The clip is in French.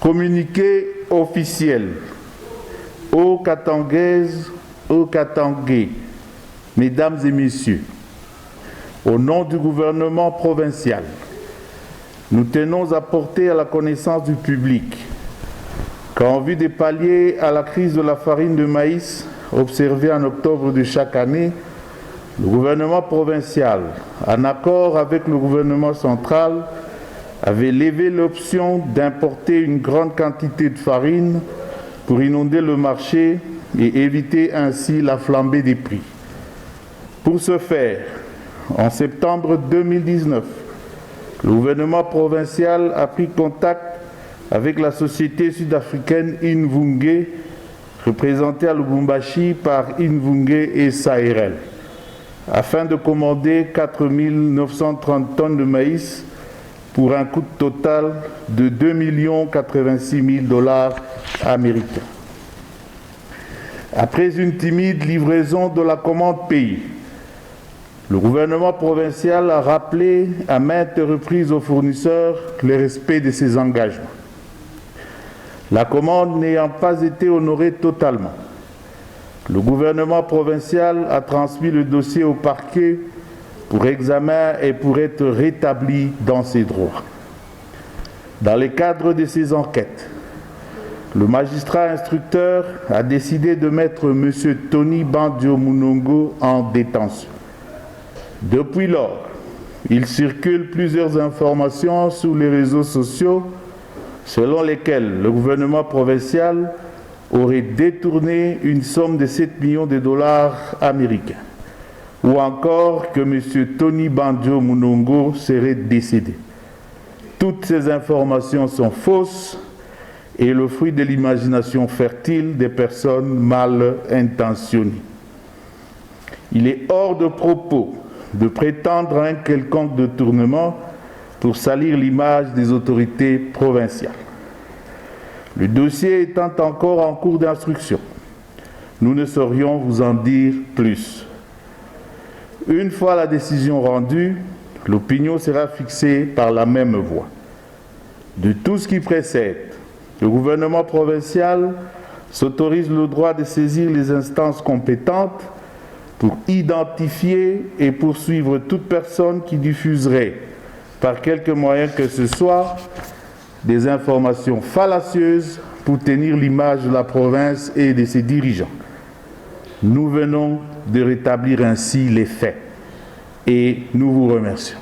Communiqué officiel aux Katangaises, aux Katangais, Mesdames et Messieurs, au nom du gouvernement provincial, nous tenons à porter à la connaissance du public qu'en vue de pallier à la crise de la farine de maïs observée en octobre de chaque année, le gouvernement provincial, en accord avec le gouvernement central, avait levé l'option d'importer une grande quantité de farine pour inonder le marché et éviter ainsi la flambée des prix. Pour ce faire, en septembre 2019, le gouvernement provincial a pris contact avec la société sud-africaine Invunge, représentée à Lubumbashi par Invunge et SARL, afin de commander 4 930 tonnes de maïs pour un coût total de 2 086 000 $ américains. Après une timide livraison de la commande payée, le gouvernement provincial a rappelé à maintes reprises aux fournisseurs le respect de ses engagements. La commande n'ayant pas été honorée totalement, le gouvernement provincial a transmis le dossier au parquet pour examen et pour être rétabli dans ses droits. Dans le cadre de ces enquêtes, le magistrat instructeur a décidé de mettre M. Tony Bandio Munongo en détention. Depuis lors, il circule plusieurs informations sur les réseaux sociaux selon lesquelles le gouvernement provincial aurait détourné une somme de 7 millions de $ américains, ou encore que M. Tony Bandio Munongo serait décédé. Toutes ces informations sont fausses et le fruit de l'imagination fertile des personnes mal intentionnées. Il est hors de propos de prétendre à un quelconque détournement pour salir l'image des autorités provinciales. Le dossier étant encore en cours d'instruction, nous ne saurions vous en dire plus. Une fois la décision rendue, l'opinion sera fixée par la même voie. De tout ce qui précède, le gouvernement provincial s'autorise le droit de saisir les instances compétentes pour identifier et poursuivre toute personne qui diffuserait, par quelque moyen que ce soit, des informations fallacieuses pour tenir l'image de la province et de ses dirigeants. Nous venons de rétablir ainsi les faits et nous vous remercions.